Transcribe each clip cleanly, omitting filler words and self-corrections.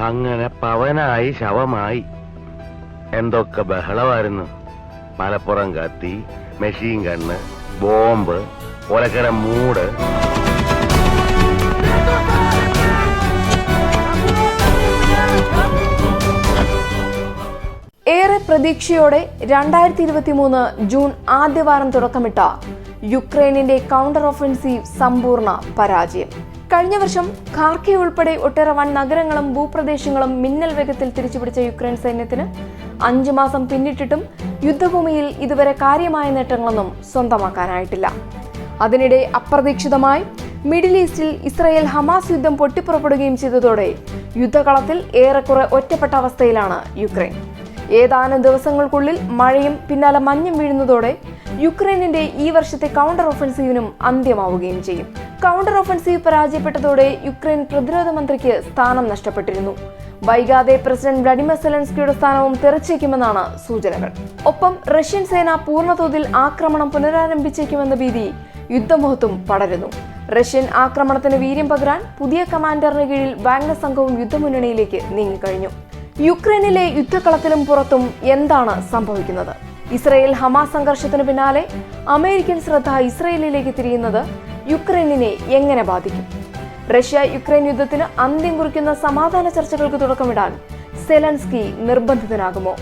അങ്ങനെ പവനായി ശവമായി. എന്തൊക്കെ ബഹളമായിരുന്നു. മലപ്പുറം കത്തി, മെഷീൻ ഗണ്ണ്, ബോംബ്, ഒലക്കര മൂട്. ഏറെ പ്രതീക്ഷയോടെ 2023 ജൂൺ ആദ്യവാരം തുടക്കമിട്ട യുക്രൈനിന്റെ കൗണ്ടർ ഒഫൻസീവ് സമ്പൂർണ്ണ പരാജയം. കഴിഞ്ഞ വർഷം ഖാർക്കിവ് ഉൾപ്പെടെ ഒട്ടേറെ വൻ നഗരങ്ങളും ഭൂപ്രദേശങ്ങളും മിന്നൽ വേഗത്തിൽ തിരിച്ചുപിടിച്ച യുക്രൈൻ സൈന്യത്തിന് 5 മാസം പിന്നിട്ടിട്ടും യുദ്ധഭൂമിയിൽ ഇതുവരെ കാര്യമായ നേട്ടങ്ങളൊന്നും സ്വന്തമാക്കാനായിട്ടില്ല. അതിനിടെ അപ്രതീക്ഷിതമായി മിഡിൽ ഈസ്റ്റിൽ ഇസ്രായേൽ ഹമാസ് യുദ്ധം പൊട്ടിപ്പുറപ്പെടുകയും ചെയ്തതോടെ യുദ്ധകളത്തിൽ ഏറെക്കുറെ ഒറ്റപ്പെട്ട അവസ്ഥയിലാണ് യുക്രൈൻ. ഏതാനും ദിവസങ്ങൾക്കുള്ളിൽ മഴയും പിന്നാലെ മഞ്ഞും വീഴുന്നതോടെ യുക്രൈനിന്റെ ഈ വർഷത്തെ കൗണ്ടർ ഒഫൻസീവിനും അന്ത്യമാവുകയും ചെയ്യും. കൗണ്ടർ ഒഫൻസീവ് പരാജയപ്പെട്ടതോടെ യുക്രൈൻ പ്രതിരോധ മന്ത്രിക്ക് സ്ഥാനം നഷ്ടപ്പെട്ടിരുന്നു. വൈകാതെ പ്രസിഡന്റ് വ്ളാഡിമിർ സെലൻസ്കിയുടെ സ്ഥാനവും തെറിച്ചേക്കുമെന്നാണ് സൂചനകൾ. ഒപ്പം റഷ്യൻ സേന പൂർണ്ണതോതിൽ ആക്രമണം പുനരാരംഭിച്ചേക്കുമെന്ന ഭീതി യുദ്ധമുഖത്തും പടരുന്നു. റഷ്യൻ ആക്രമണത്തിന് വീര്യം പകരാൻ പുതിയ കമാൻഡറിന് കീഴിൽ വാഗ്നർ സംഘവും യുദ്ധമുന്നണിയിലേക്ക് നീങ്ങിക്കഴിഞ്ഞു. യുക്രൈനിലെ യുദ്ധക്കളത്തിലും പുറത്തും എന്താണ് സംഭവിക്കുന്നത്? ഇസ്രായേൽ ഹമാസ് സംഘർഷത്തിന് പിന്നാലെ അമേരിക്കൻ ശ്രദ്ധ ഇസ്രായേലിലേക്ക് തിരിയുന്നത് യുക്രൈനിനെ എങ്ങനെ ബാധിക്കും? റഷ്യ യുക്രൈൻ യുദ്ധത്തിന് അന്ത്യം കുറിക്കുന്ന സമാധാന ചർച്ചകൾക്ക് തുടക്കമിടാൻ സെലൻസ്കി നിർബന്ധിതനാകുമോ?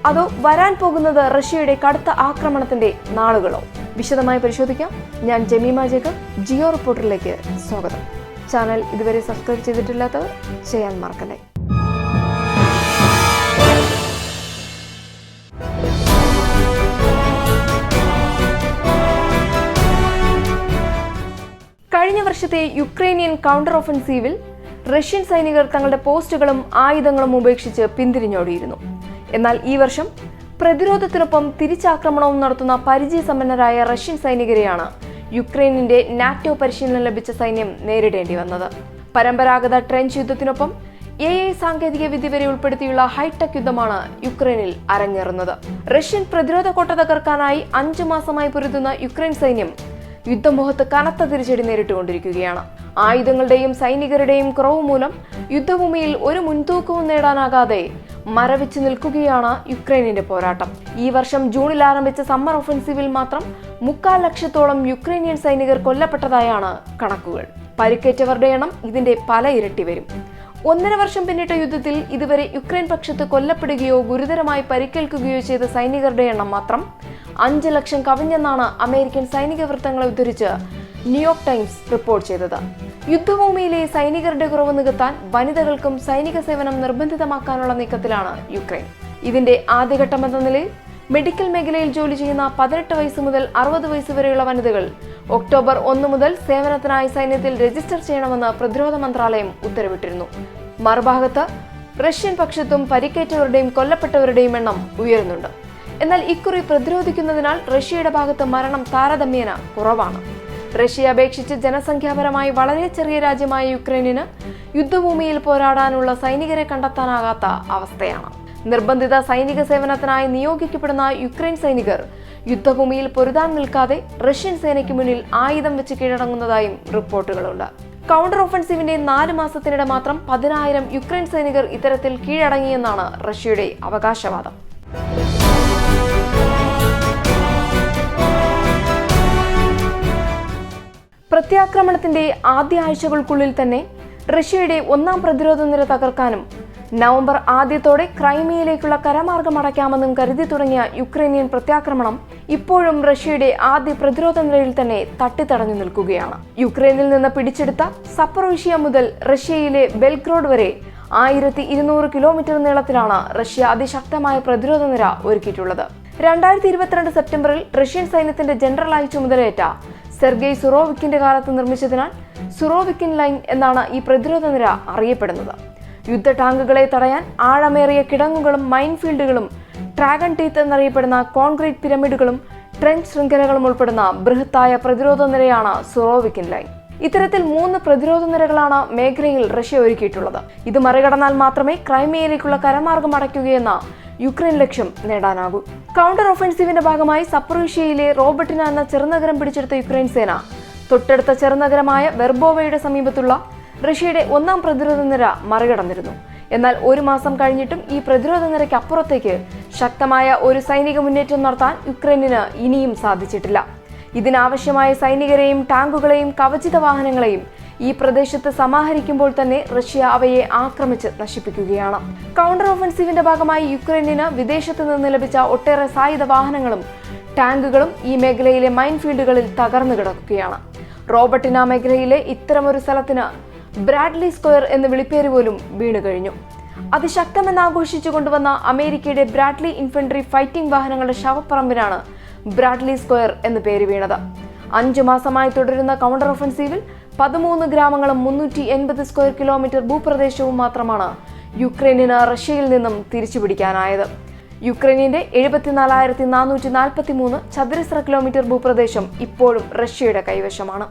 അതോ വരാൻ പോകുന്നത് റഷ്യയുടെ കടുത്ത ആക്രമണത്തിന്റെ നാളുകളോ? വിശദമായി പരിശോധിക്കാം. ഞാൻ ജമീമ ജേക്കബ്, ജിയോ റിപ്പോർട്ടറിലേക്ക് സ്വാഗതം. ചാനൽ ഇതുവരെ സബ്സ്ക്രൈബ് ചെയ്തിട്ടില്ലാത്തവർ ചെയ്യാൻ മറക്കല്ലേ. കഴിഞ്ഞ വർഷത്തെ യുക്രൈനിയൻ കൗണ്ടർ ഒഫൻസീവിൽ റഷ്യൻ സൈനികർ തങ്ങളുടെ പോസ്റ്റുകളും ആയുധങ്ങളും ഉപേക്ഷിച്ച് പിന്തിരിഞ്ഞോടിയിരുന്നു. എന്നാൽ ഈ വർഷം പ്രതിരോധത്തിനൊപ്പം തിരിച്ചാക്രമണവും നടത്തുന്ന പരിചയസമ്പന്നരായ റഷ്യൻ സൈനികരെയാണ് യുക്രൈനിന്റെ നാറ്റോ പരിശീലനം ലഭിച്ച സൈന്യം നേരിടേണ്ടി വന്നത്. പരമ്പരാഗത ട്രെഞ്ച് യുദ്ധത്തിനൊപ്പം AI സാങ്കേതിക വിദ്യ വരെ ഉൾപ്പെടുത്തിയുള്ള ഹൈടെക് യുദ്ധമാണ് യുക്രൈനിൽ അരങ്ങേറുന്നത്. റഷ്യൻ പ്രതിരോധ കോട്ട തകർക്കാനായി 5 മാസമായി പൊരുതുന്ന യുക്രൈൻ സൈന്യം യുദ്ധമുഖത്ത് കനത്ത തിരിച്ചടി നേരിട്ടുകൊണ്ടിരിക്കുകയാണ്. ആയുധങ്ങളുടെയും സൈനികരുടെയും കുറവ് മൂലം യുദ്ധഭൂമിയിൽ ഒരു മുൻതൂക്കവും നേടാനാകാതെ മരവിച്ചു നിൽക്കുകയാണ് യുക്രൈനിന്റെ പോരാട്ടം. ഈ വർഷം ജൂണിൽ ആരംഭിച്ച സമ്മർ ഒഫൻസീവിൽ മാത്രം 3/4 ലക്ഷത്തോളം യുക്രൈനിയൻ സൈനികർ കൊല്ലപ്പെട്ടതായാണ് കണക്കുകൾ. പരിക്കേറ്റവരുടെ എണ്ണം ഇതിന്റെ പല ഇരട്ടി വരും. 1.5 വർഷം പിന്നിട്ട യുദ്ധത്തിൽ ഇതുവരെ യുക്രൈൻ പക്ഷത്ത് കൊല്ലപ്പെടുകയോ ഗുരുതരമായി പരിക്കേൽക്കുകയോ ചെയ്ത സൈനികരുടെ എണ്ണം മാത്രം 5 ലക്ഷം കവിഞ്ഞെന്നാണ് അമേരിക്കൻ സൈനിക വൃത്തങ്ങളെ ഉദ്ധരിച്ച് ന്യൂയോർക്ക് ടൈംസ് റിപ്പോർട്ട് ചെയ്തത്. യുദ്ധഭൂമിയിലെ സൈനികരുടെ കുറവ് നികത്താൻ വനിതകൾക്കും സൈനിക സേവനം നിർബന്ധിതമാക്കാനുള്ള നീക്കത്തിലാണ് യുക്രൈൻ. ഇതിന്റെ ആദ്യഘട്ടമെന്ന നിലയിൽ മെഡിക്കൽ മേഖലയിൽ ജോലി ചെയ്യുന്ന 18 വയസ്സ് മുതൽ 60 വയസ്സ് വരെയുള്ള വനിതകൾ ഒക്ടോബർ 1 മുതൽ സേവനത്തിനായി സൈന്യത്തിൽ രജിസ്റ്റർ ചെയ്യണമെന്ന് പ്രതിരോധ മന്ത്രാലയം ഉത്തരവിട്ടിരുന്നു. മറുഭാഗത്ത് റഷ്യൻ പക്ഷത്തും പരിക്കേറ്റവരുടെയും കൊല്ലപ്പെട്ടവരുടെയും എണ്ണം ഉയരുന്നുണ്ട്. എന്നാൽ ഇക്കുറി പ്രതിരോധിക്കുന്നതിനാൽ റഷ്യയുടെ ഭാഗത്ത് മരണം താരതമ്യേന കുറവാണ്. റഷ്യയെ അപേക്ഷിച്ച് ജനസംഖ്യാപരമായി വളരെ ചെറിയ രാജ്യമായ യുക്രൈനിന് യുദ്ധഭൂമിയിൽ പോരാടാനുള്ള സൈനികരെ കണ്ടെത്താനാകാത്ത അവസ്ഥയാണ്. നിർബന്ധിത സൈനിക സേവനത്തിനായി നിയോഗിക്കപ്പെടുന്ന യുക്രൈൻ സൈനികർ യുദ്ധഭൂമിയിൽ പൊരുതാൻ നിൽക്കാതെ റഷ്യൻ സേനയ്ക്ക് മുന്നിൽ ആയുധം വെച്ച് കീഴടങ്ങുന്നതായും റിപ്പോർട്ടുകളുണ്ട്. കൗണ്ടർ ഒഫൻസീവിന്റെ 4 മാസത്തിനിടെ മാത്രം 10,000 യുക്രൈൻ സൈനികർ ഇത്തരത്തിൽ കീഴടങ്ങിയെന്നാണ് റഷ്യയുടെ അവകാശവാദം. പ്രത്യാക്രമണത്തിന്റെ ആദ്യ ആഴ്ചകൾക്കുള്ളിൽ തന്നെ റഷ്യയുടെ 1ാം പ്രതിരോധ നിര തകർക്കാനും നവംബർ ആദ്യത്തോടെ ക്രൈമിയയിലേക്കുള്ള കരമാർഗം അടയ്ക്കാമെന്നും കരുതി തുടങ്ങിയ യുക്രൈനിയൻ പ്രത്യാക്രമണം ഇപ്പോഴും റഷ്യയുടെ ആദ്യ പ്രതിരോധ നിരയിൽ തന്നെ തട്ടിത്തടഞ്ഞു നിൽക്കുകയാണ്. യുക്രൈനിൽ നിന്ന് പിടിച്ചെടുത്ത സപ്പറോഷ്യ മുതൽ റഷ്യയിലെ ബെൽഗ്രോഡ് വരെ 1200 കിലോമീറ്റർ നീളത്തിലാണ് റഷ്യ അതിശക്തമായ പ്രതിരോധ നിര ഒരുക്കിയിട്ടുള്ളത്. 2022 സെപ്റ്റംബറിൽ റഷ്യൻ സൈന്യത്തിന്റെ ജനറലായി ചുമതലയേറ്റ സെർഗെയ് സുറോവിക്കിന്റെ കാലത്ത് നിർമ്മിച്ചതിനാൽ സുറോവിക്കിൻ ലൈൻ എന്നാണ് ഈ പ്രതിരോധ നിര അറിയപ്പെടുന്നത്. യുദ്ധ ടാങ്കുകളെ തടയാൻ ആഴമേറിയ കിടങ്ങുകളും മൈൻഫീൽഡുകളും ഡ്രാഗൺ ടീത്ത് എന്നറിയപ്പെടുന്ന കോൺക്രീറ്റ് പിരമിഡുകളും ട്രെഞ്ച് ശൃംഖലകളും ഉൾപ്പെടുന്ന ബൃഹത്തായ പ്രതിരോധ നിരയാണ് സുറോവിക്കിൻ ലൈൻ. ഇത്തരത്തിൽ 3 പ്രതിരോധ നിരകളാണ് മേഖലയിൽ റഷ്യ ഒരുക്കിയിട്ടുള്ളത്. ഇത് മറികടന്നാൽ മാത്രമേ ക്രൈമിയയിലേക്കുള്ള കരമാർഗം അടയ്ക്കുകയെന്ന യുക്രൈൻ ലക്ഷ്യം നേടാനാകൂ. കൗണ്ടർ ഒഫൻസീവിന്റെ ഭാഗമായി സപ്പറോഷ്യയിലെ റോബർട്ടിന എന്ന ചെറുനഗരം പിടിച്ചെടുത്ത യുക്രൈൻ സേന തൊട്ടടുത്ത ചെറുനഗരമായ വെർബോവയുടെ സമീപത്തുള്ള റഷ്യയുടെ 1ാം പ്രതിരോധ നിര മറികടന്നിരുന്നു. എന്നാൽ ഒരു മാസം കഴിഞ്ഞിട്ടും ഈ പ്രതിരോധ നിരക്ക് അപ്പുറത്തേക്ക് ശക്തമായ ഒരു സൈനിക മുന്നേറ്റം നടത്താൻ യുക്രൈനിന് ഇനിയും സാധിച്ചിട്ടില്ല. ഇതിനാവശ്യമായ സൈനികരെയും ടാങ്കുകളെയും കവചിത വാഹനങ്ങളെയും ഈ പ്രദേശത്ത് സമാഹരിക്കുമ്പോൾ തന്നെ റഷ്യ അവയെ ആക്രമിച്ച് നശിപ്പിക്കുകയാണ്. കൗണ്ടർ ഓഫൻസീവിന്റെ ഭാഗമായി യുക്രൈനിന് വിദേശത്ത് നിന്ന് ലഭിച്ച ഒട്ടേറെ സായുധ വാഹനങ്ങളും ടാങ്കുകളും ഈ മേഖലയിലെ മൈൻഫീൽഡുകളിൽ തകർന്നു കിടക്കുകയാണ്. റോബർട്ടിന മേഖലയിലെ ഇത്തരമൊരു സ്ഥലത്തിന് ബ്രാഡ്ലി സ്ക്വയർ എന്ന വിളിപ്പേര് പോലും വീണു കഴിഞ്ഞു. അതിശക്തമെന്ന് ആഘോഷിച്ചു കൊണ്ടുവന്ന അമേരിക്കയുടെ ബ്രാഡ്ലി ഇൻഫൻട്രി ഫൈറ്റിംഗ് വാഹനങ്ങളുടെ ശവപ്പറമ്പിനാണ് ബ്രാഡ്ലി സ്ക്വയർ എന്ന് പേര് വീണത്. 5 മാസമായി തുടരുന്ന കൗണ്ടർ ഒഫൻസീവിൽ 13 ഗ്രാമങ്ങളും 380 സ്ക്വയർ കിലോമീറ്റർ ഭൂപ്രദേശവും മാത്രമാണ് യുക്രൈനിന് റഷ്യയിൽ നിന്നും തിരിച്ചുപിടിക്കാനായത്. യുക്രൈനിന്റെ 74,443 ചതുരശ്ര കിലോമീറ്റർ ഭൂപ്രദേശം ഇപ്പോഴും റഷ്യയുടെ കൈവശമാണ്.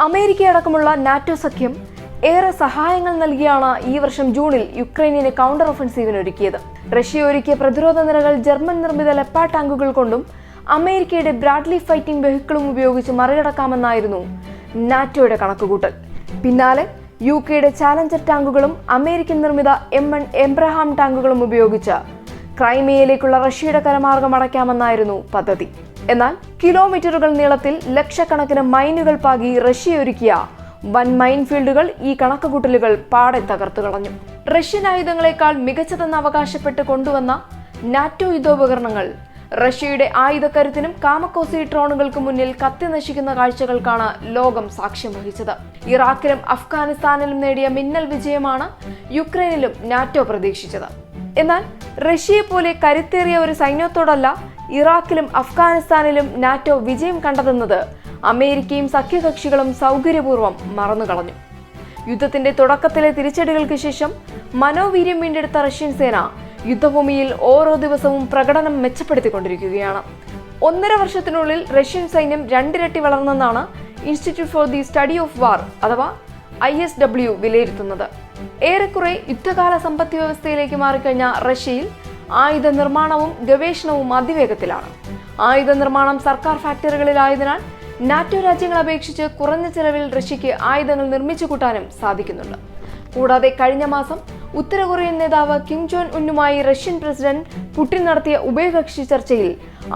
അമേരിക്കയടക്കമുള്ള നാറ്റോ സഖ്യം ഏറെ സഹായങ്ങൾ നൽകിയാണ് ഈ വർഷം ജൂണിൽ യുക്രൈനിന് കൗണ്ടർ ഒഫൻസീവിന് ഒരുക്കിയത്. റഷ്യ ഒരുക്കിയ പ്രതിരോധ നിരകൾ ജർമ്മൻ നിർമ്മിത ലെപ്പാർഡ് ടാങ്കുകൾ കൊണ്ടും അമേരിക്കയുടെ ബ്രാഡ്ലി ഫൈറ്റിംഗ് വെഹിക്കിളും ഉപയോഗിച്ച് മറികടക്കാമെന്നായിരുന്നു നാറ്റോയുടെ കണക്കുകൂട്ടൽ. പിന്നാലെ യുകെയുടെ ചാലഞ്ചർ ടാങ്കുകളും അമേരിക്കൻ നിർമ്മിത M1 എബ്രഹാം ടാങ്കുകളും ഉപയോഗിച്ച് ക്രൈമിയയിലേക്കുള്ള റഷ്യയുടെ കരമാർഗം അടയ്ക്കാമെന്നായിരുന്നു പദ്ധതി. എന്നാൽ കിലോമീറ്ററുകൾ നീളത്തിൽ ലക്ഷക്കണക്കിന് മൈനുകൾ പാകി റഷ്യ ഒരുക്കിയ വൻ മൈൻഫീൽഡുകൾ ഈ കണക്കുകൂട്ടലുകൾ പാടെ തകർത്തു കളഞ്ഞു. റഷ്യൻ ആയുധങ്ങളെക്കാൾ മികച്ചതെന്ന് അവകാശപ്പെട്ട് കൊണ്ടുവന്ന നാറ്റോ യുദ്ധോപകരണങ്ങൾ റഷ്യയുടെ ആയുധക്കരുത്തിനും കാമക്കോസി ഡ്രോണുകൾക്ക് മുന്നിൽ കത്തി നശിക്കുന്ന കാഴ്ചകൾക്കാണ് ലോകം സാക്ഷ്യം വഹിച്ചത്. ഇറാഖിലും അഫ്ഗാനിസ്ഥാനിലും നേടിയ മിന്നൽ വിജയമാണ് യുക്രൈനിലും നാറ്റോ പ്രതീക്ഷിച്ചത്. എന്നാൽ റഷ്യയെ പോലെ കരുത്തേറിയ ഒരു സൈന്യത്തോടല്ല ഇറാഖിലും അഫ്ഗാനിസ്ഥാനിലും നാറ്റോ വിജയം കണ്ടതെന്നത് അമേരിക്കയും സഖ്യകക്ഷികളും സൗകര്യപൂർവ്വം മറന്നുകളഞ്ഞു. യുദ്ധത്തിന്റെ തുടക്കത്തിലെ തിരിച്ചടികൾക്ക് ശേഷം മനോവീര്യം വീണ്ടെടുത്ത റഷ്യൻ സേന യുദ്ധഭൂമിയിൽ ഓരോ ദിവസവും പ്രകടനം മെച്ചപ്പെടുത്തിക്കൊണ്ടിരിക്കുകയാണ്. 1.5 വർഷത്തിനുള്ളിൽ റഷ്യൻ സൈന്യം 2 ഇരട്ടി വളർന്നെന്നാണ് institute for the study of war അഥവാ ISW വിലയിരുത്തുന്നത്. ഏറെക്കുറെ യുദ്ധകാല സമ്പദ് വ്യവസ്ഥയിലേക്ക് മാറിക്കഴിഞ്ഞ റഷ്യയിൽ ആയുധ നിർമ്മാണവും ഗവേഷണവും അതിവേഗത്തിലാണ്. ആയുധ നിർമ്മാണം സർക്കാർ ഫാക്ടറികളിലായതിനാൽ നാറ്റോ രാജ്യങ്ങളെ അപേക്ഷിച്ച് കുറഞ്ഞ ചെലവിൽ റഷ്യയ്ക്ക് ആയുധങ്ങൾ നിർമ്മിച്ചു കൂട്ടാനും സാധിക്കുന്നുണ്ട്. കൂടാതെ കഴിഞ്ഞ മാസം ഉത്തര കൊറിയൻ നേതാവ് കിം ജോൺ ഉന്നുമായി റഷ്യൻ പ്രസിഡന്റ് പുടിൻ നടത്തിയ ഉഭയകക്ഷി ചർച്ചയിൽ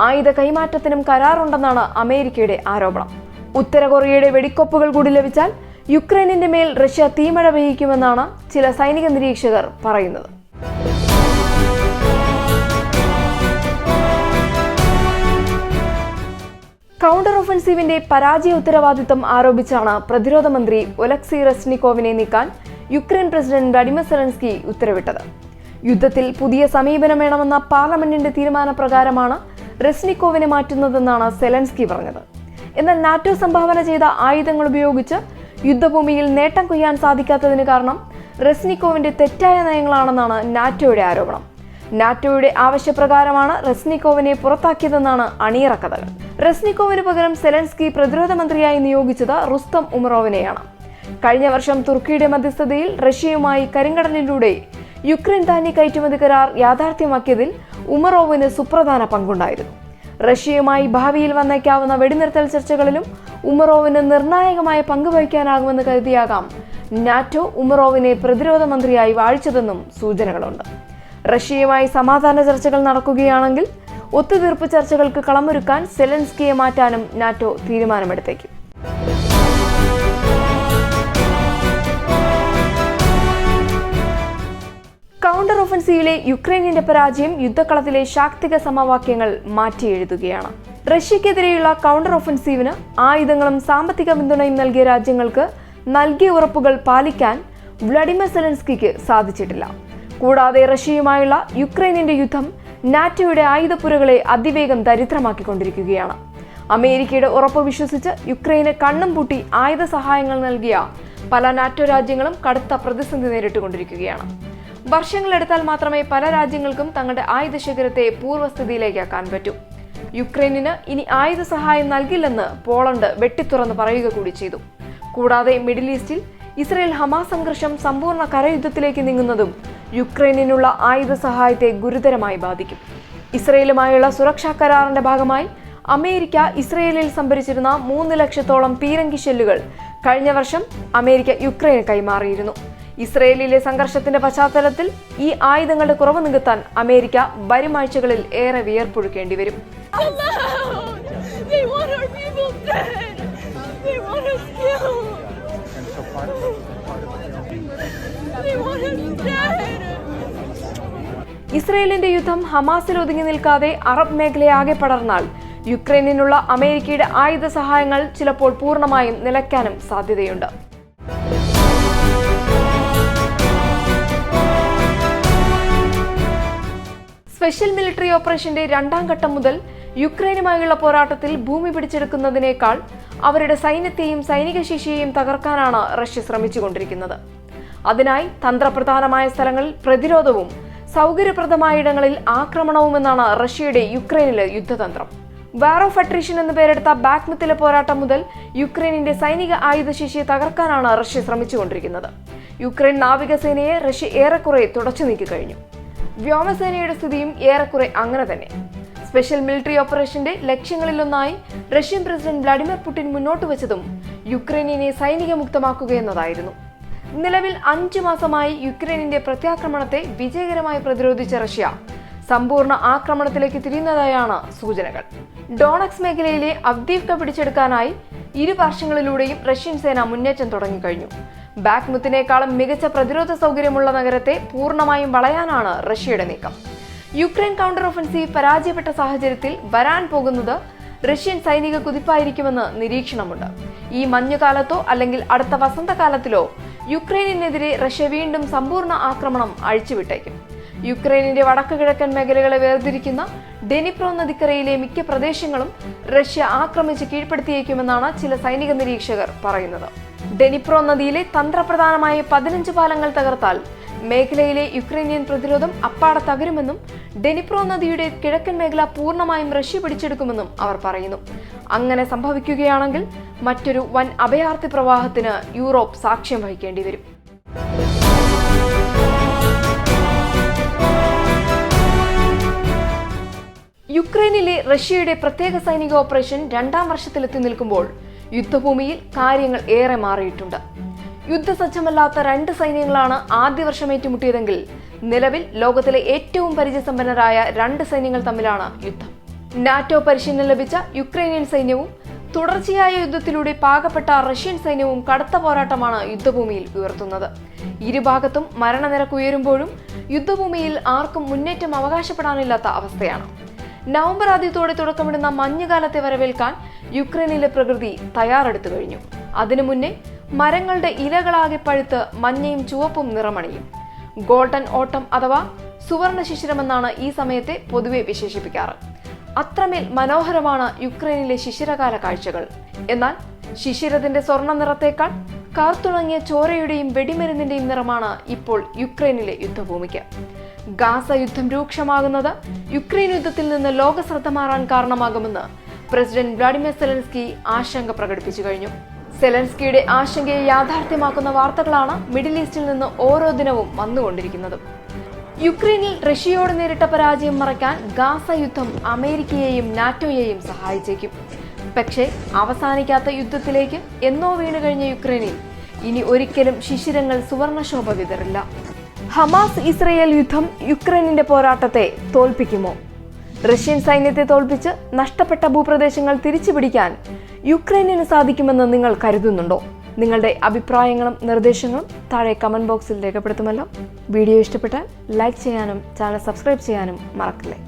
ആയുധ കൈമാറ്റത്തിനും കരാറുണ്ടെന്നാണ് അമേരിക്കയുടെ ആരോപണം. ഉത്തര കൊറിയയുടെ വെടിക്കോപ്പുകൾ കൂടി ലഭിച്ചാൽ യുക്രൈനിന്റെ മേൽ റഷ്യ തീമഴ പെയ്യിക്കുമെന്നാണ് ചില സൈനിക നിരീക്ഷകർ പറയുന്നത്. കൗണ്ടർ ഒഫൻസീവിന്റെ പരാജയ ഉത്തരവാദിത്തം ആരോപിച്ചാണ് പ്രതിരോധ മന്ത്രി ഒലക്സി റെസ്നിക്കോവിനെ നീക്കാൻ യുക്രൈൻ പ്രസിഡന്റ് വ്ളാഡിമിർ സെലൻസ്കി ഉത്തരവിട്ടത്. യുദ്ധത്തിൽ പുതിയ സമീപനം വേണമെന്ന പാർലമെന്റിന്റെ തീരുമാനപ്രകാരമാണ് റെസ്നിക്കോവിനെ മാറ്റുന്നതെന്നാണ് സെലൻസ്കി പറഞ്ഞത്. എന്നാൽ നാറ്റോ സംഭാവന ചെയ്ത ആയുധങ്ങൾ ഉപയോഗിച്ച് യുദ്ധഭൂമിയിൽ നേട്ടം കൊയ്യാൻ സാധിക്കാത്തതിന് കാരണം റെസ്നിക്കോവിന്റെ തെറ്റായ നയങ്ങളാണെന്നാണ് നാറ്റോയുടെ ആരോപണം. നാറ്റോയുടെ ആവശ്യപ്രകാരമാണ് റെസ്നിക്കോവിനെ പുറത്താക്കിയതെന്നാണ് അണിയറ കഥകൾ. റെസ്നിക്കോവിന് പകരം സെലൻസ്കി പ്രതിരോധ മന്ത്രിയായി നിയോഗിച്ചത് റുസ്തം ഉമറോവിനെയാണ്. കഴിഞ്ഞ വർഷം തുർക്കിയുടെ മധ്യസ്ഥതയിൽ റഷ്യയുമായി കരിങ്കടലിലൂടെ യുക്രൈൻ ധാന്യ കയറ്റുമതി കരാർ യാഥാർത്ഥ്യമാക്കിയതിൽ ഉമറോവിന് സുപ്രധാന പങ്കുണ്ടായിരുന്നു. റഷ്യയുമായി ഭാവിയിൽ വന്നേക്കാവുന്ന വെടിനിർത്തൽ ചർച്ചകളിലും ഉമറോവിന് നിർണായകമായ പങ്ക് വഹിക്കാനാകുമെന്ന് കരുതിയാകാം നാറ്റോ ഉമറോവിനെ പ്രതിരോധ മന്ത്രിയായി വാഴിച്ചതെന്നും സൂചനകളുണ്ട്. റഷ്യയുമായി സമാധാന ചർച്ചകൾ നടക്കുകയാണെങ്കിൽ ഒത്തുതീർപ്പ് ചർച്ചകൾക്ക് കളമൊരുക്കാൻ സെലൻസ്കിയെ മാറ്റാനും നാറ്റോ തീരുമാനമെടുത്തേക്കും. കൗണ്ടർ ഒഫൻസീവിലെ യുക്രൈനിന്റെ പരാജയം യുദ്ധക്കളത്തിലെ ശാക്തിക സമവാക്യങ്ങൾ മാറ്റിയെഴുതുകയാണ്. റഷ്യക്കെതിരെയുള്ള കൗണ്ടർ ഒഫൻസീവിന് ആയുധങ്ങളും സാമ്പത്തിക പിന്തുണയും നൽകിയ രാജ്യങ്ങൾക്ക് നൽകിയ ഉറപ്പുകൾ പാലിക്കാൻ വ്ളാഡിമിർ സെലൻസ്കിക്ക് സാധിച്ചിട്ടില്ല. കൂടാതെ റഷ്യയുമായുള്ള യുക്രൈനിന്റെ യുദ്ധം നാറ്റോയുടെ ആയുധപ്പുരകളെ അതിവേഗം ദരിദ്രമാക്കിക്കൊണ്ടിരിക്കുകയാണ്. അമേരിക്കയുടെ ഉറപ്പ് വിശ്വസിച്ച് യുക്രൈന് കണ്ണും പൂട്ടി ആയുധ സഹായങ്ങൾ നൽകിയ പല നാറ്റോ രാജ്യങ്ങളും കടുത്ത പ്രതിസന്ധി നേരിട്ടുകൊണ്ടിരിക്കുകയാണ്. വർഷങ്ങളെടുത്താൽ മാത്രമേ പല രാജ്യങ്ങൾക്കും തങ്ങളുടെ ആയുധ ശേഖരത്തെ പൂർവ്വസ്ഥിതിയിലേക്കാക്കാൻ പറ്റൂ. യുക്രൈനിന് ഇനി ആയുധ സഹായം നൽകില്ലെന്ന് പോളണ്ട് വെട്ടിത്തുറന്ന് പറയുക കൂടി ചെയ്തു. കൂടാതെ മിഡിൽ ഈസ്റ്റിൽ ഇസ്രയേൽ ഹമാസ് സംഘർഷം സമ്പൂർണ്ണ കരയുദ്ധത്തിലേക്ക് നീങ്ങുന്നതും യുക്രൈനിനുള്ള ആയുധ സഹായത്തെ ഗുരുതരമായി ബാധിക്കും. ഇസ്രയേലുമായുള്ള സുരക്ഷാ കരാറിന്റെ ഭാഗമായി അമേരിക്ക ഇസ്രയേലിൽ സംഭരിച്ചിരുന്ന 3 ലക്ഷത്തോളം പീരങ്കി ഷെല്ലുകൾ കഴിഞ്ഞ വർഷം അമേരിക്ക യുക്രൈന് കൈമാറിയിരുന്നു. ഇസ്രയേലിലെ സംഘർഷത്തിന്റെ പശ്ചാത്തലത്തിൽ ഈ ആയുധങ്ങളുടെ കുറവ് നികത്താൻ അമേരിക്ക വരും ആഴ്ചകളിൽ ഏറെ വിയർപ്പൊഴുക്കേണ്ടി വരും. ഇസ്രയേലിന്റെ യുദ്ധം ഹമാസിൽ ഒതുങ്ങി നിൽക്കാതെ അറബ് മേഖലയാകെ പടർന്നാൽ യുക്രൈനിനുള്ള അമേരിക്കയുടെ ആയുധ സഹായങ്ങൾ ചിലപ്പോൾ പൂർണ്ണമായും നിലയ്ക്കാനും സാധ്യതയുണ്ട്. സ്പെഷ്യൽ മിലിറ്ററി ഓപ്പറേഷന്റെ 2ാം ഘട്ടം മുതൽ യുക്രൈനുമായുള്ള പോരാട്ടത്തിൽ ഭൂമി പിടിച്ചെടുക്കുന്നതിനേക്കാൾ അവരുടെ സൈന്യത്തെയും സൈനിക ശേഷിയെയും തകർക്കാനാണ് റഷ്യ ശ്രമിച്ചുകൊണ്ടിരിക്കുന്നത്. അതിനായി തന്ത്രപ്രധാനമായ സ്ഥലങ്ങളിൽ പ്രതിരോധവും സൗകര്യപ്രദമായ ഇടങ്ങളിൽ ആക്രമണവുമെന്നാണ് റഷ്യയുടെ യുക്രൈനിലെ യുദ്ധതന്ത്രം. വാർ ഓഫ് അട്രീഷൻ എന്ന് പേരെടുത്ത ബാക്മുത്തിലെ പോരാട്ടം മുതൽ യുക്രൈനിന്റെ സൈനിക ആയുധശേഷിയെ തകർക്കാനാണ് റഷ്യ ശ്രമിച്ചുകൊണ്ടിരിക്കുന്നത്. യുക്രൈൻ നാവികസേനയെ റഷ്യ ഏറെക്കുറെ തുടച്ചു നീക്കി കഴിഞ്ഞു. വ്യോമസേനയുടെ സ്ഥിതിയും ഏറെക്കുറെ അങ്ങനെ തന്നെ. സ്പെഷ്യൽ മിലിറ്ററി ഓപ്പറേഷന്റെ ലക്ഷ്യങ്ങളിലൊന്നായി റഷ്യൻ പ്രസിഡന്റ് വ്ളാഡിമിർ പുടിൻ മുന്നോട്ട് വെച്ചതും യുക്രൈനിനെ സൈനിക മുക്തമാക്കുക എന്നതായിരുന്നു. നിലവിൽ 5 മാസമായി യുക്രൈനിന്റെ പ്രത്യാക്രമണത്തെ വിജയകരമായി പ്രതിരോധിച്ച റഷ്യ സമ്പൂർണ്ണ ആക്രമണത്തിലേക്ക് തിരിയുന്നതായാണ് സൂചനകൾ. ഡോണക്സ് മേഖലയിലെ അവ്ദീവ്ക പിടിച്ചെടുക്കാനായി 2 വർഷങ്ങളിലൂടെയും റഷ്യൻ സേന മുന്നേറ്റം തുടങ്ങിക്കഴിഞ്ഞു. ബാക്മുത്തിനേക്കാളും മികച്ച പ്രതിരോധ സൗകര്യമുള്ള നഗരത്തെ പൂർണ്ണമായും വളയാനാണ് റഷ്യയുടെ നീക്കം. യുക്രൈൻ കൗണ്ടർ ഒഫൻസീവ് പരാജയപ്പെട്ട സാഹചര്യത്തിൽ വരാൻ പോകുന്നത് റഷ്യൻ സൈനിക കുതിപ്പായിരിക്കുമെന്ന് നിരീക്ഷണമുണ്ട്. ഈ മഞ്ഞുകാലത്തോ അല്ലെങ്കിൽ അടുത്ത വസന്തകാലത്തിലോ യുക്രൈനെതിരെ റഷ്യ വീണ്ടും സമ്പൂർണ്ണ ആക്രമണം അഴിച്ചുവിട്ടേക്കും. യുക്രൈനിന്റെ വടക്കു കിഴക്കൻ മേഖലകളെ വേർതിരിക്കുന്ന ഡെനിപ്രോ നദിക്കരയിലെ മിക്ക പ്രദേശങ്ങളും റഷ്യ ആക്രമിച്ച് കീഴ്പ്പെടുത്തിയേക്കുമെന്നാണ് ചില സൈനിക നിരീക്ഷകർ പറയുന്നത്. ഡെനിപ്രോ നദിയിലെ തന്ത്രപ്രധാനമായ 15 പാലങ്ങൾ തകർത്താൽ മേഖലയിലെ യുക്രൈനിയൻ പ്രതിരോധം അപ്പാടെ തകരുമെന്നും ഡെനിപ്രോ നദിയുടെ കിഴക്കൻ മേഖല പൂർണ്ണമായും റഷ്യ പിടിച്ചെടുക്കുമെന്നും അവർ പറയുന്നു. അങ്ങനെ സംഭവിക്കുകയാണെങ്കിൽ മറ്റൊരു വൻ അഭയാർത്ഥി പ്രവാഹത്തിന് യൂറോപ്പ് സാക്ഷ്യം വഹിക്കേണ്ടി വരും. യുക്രൈനിലെ റഷ്യയുടെ പ്രത്യേക സൈനിക ഓപ്പറേഷൻ 2ാം വർഷത്തിലെത്തി നിൽക്കുമ്പോൾ യുദ്ധഭൂമിയിൽ കാര്യങ്ങൾ ഏറെ മാറിയിട്ടുണ്ട്. യുദ്ധസജ്ജമല്ലാത്ത 2 സൈന്യങ്ങളാണ് ആദ്യ വർഷം ഏറ്റുമുട്ടിയതെങ്കിൽ നിലവിൽ ലോകത്തിലെ ഏറ്റവും പരിചയസമ്പന്നരായ 2 സൈന്യങ്ങൾ തമ്മിലാണ് യുദ്ധം. നാറ്റോ പരിശീലനം ലഭിച്ച യുക്രൈനിയൻ സൈന്യവും തുടർച്ചയായ യുദ്ധത്തിലൂടെ പാകപ്പെട്ട റഷ്യൻ സൈന്യവും കടുത്ത പോരാട്ടമാണ് യുദ്ധഭൂമിയിൽ ഉയർത്തുന്നത്. ഇരുഭാഗത്തും മരണനിരക്ക് ഉയരുമ്പോഴും യുദ്ധഭൂമിയിൽ ആർക്കും മുന്നേറ്റം അവകാശപ്പെടാനില്ലാത്ത അവസ്ഥയാണ്. നവംബർ ആദ്യത്തോടെ തുടക്കമിടുന്ന മഞ്ഞുകാലത്തെ വരവേൽക്കാൻ യുക്രൈനിലെ പ്രകൃതി തയ്യാറെടുത്തു കഴിഞ്ഞു. അതിനു മുന്നേ മരങ്ങളുടെ ഇലകളാകെ പഴുത്ത് മഞ്ഞയും ചുവപ്പും നിറമണിയും. ഗോൾഡൻ ഓട്ടം അഥവാ സുവർണ ശിശിരമെന്നാണ് ഈ സമയത്തെ പൊതുവെ വിശേഷിപ്പിക്കാറ്. അത്രമേൽ മനോഹരമാണ് യുക്രൈനിലെ ശിശിരകാല കാഴ്ചകൾ. എന്നാൽ ശിശിരത്തിന്റെ സ്വർണ്ണ നിറത്തേക്കാൾ കറുത്തുണങ്ങിയ ചോരയുടെയും വെടിമരുന്നിന്റെയും നിറമാണ് ഇപ്പോൾ യുക്രൈനിലെ യുദ്ധഭൂമിക്ക്. ഗാസ യുദ്ധം രൂക്ഷമാകുന്നത് യുക്രൈൻ യുദ്ധത്തിൽ നിന്ന് ലോക ശ്രദ്ധ മാറാൻ കാരണമാകുമെന്ന് പ്രസിഡന്റ് വ്ളാഡിമിർ സെലൻസ്കി ആശങ്ക പ്രകടിപ്പിച്ചു കഴിഞ്ഞു. സെലൻസ്കിയുടെ ആശങ്കയെ യാഥാർത്ഥ്യമാക്കുന്ന വാർത്തകളാണ് മിഡിൽ ഈസ്റ്റിൽ നിന്ന് ഓരോ ദിനവും വന്നുകൊണ്ടിരിക്കുന്നത്. യുക്രൈനിൽ റഷ്യയോട് നേരിട്ട പരാജയം മറയ്ക്കാൻ ഗാസ യുദ്ധം അമേരിക്കയെയും നാറ്റോയെയും സഹായിച്ചേക്കും. പക്ഷേ അവസാനിക്കാത്ത യുദ്ധത്തിലേക്ക് എന്നോ വീണുകഴിഞ്ഞ യുക്രൈനിൽ ഇനി ഒരിക്കലും ശിശിരങ്ങൾ സുവർണശോഭ വിതറില്ല. ഹമാസ് ഇസ്രയേൽ യുദ്ധം യുക്രൈനിന്റെ പോരാട്ടത്തെ തോൽപ്പിക്കുമോ? റഷ്യൻ സൈന്യത്തെ തോൽപ്പിച്ച് നഷ്ടപ്പെട്ട ഭൂപ്രദേശങ്ങൾ തിരിച്ചുപിടിക്കാൻ യുക്രൈനിന് സാധിക്കുമെന്ന് നിങ്ങൾ കരുതുന്നുണ്ടോ? നിങ്ങളുടെ അഭിപ്രായങ്ങളും നിർദ്ദേശങ്ങളും താഴെ കമന്റ് ബോക്സിൽ രേഖപ്പെടുത്തുമല്ലോ. വീഡിയോ ഇഷ്ടപ്പെട്ടാൽ ലൈക്ക് ചെയ്യാനും ചാനൽ സബ്സ്ക്രൈബ് ചെയ്യാനും മറക്കില്ലേ.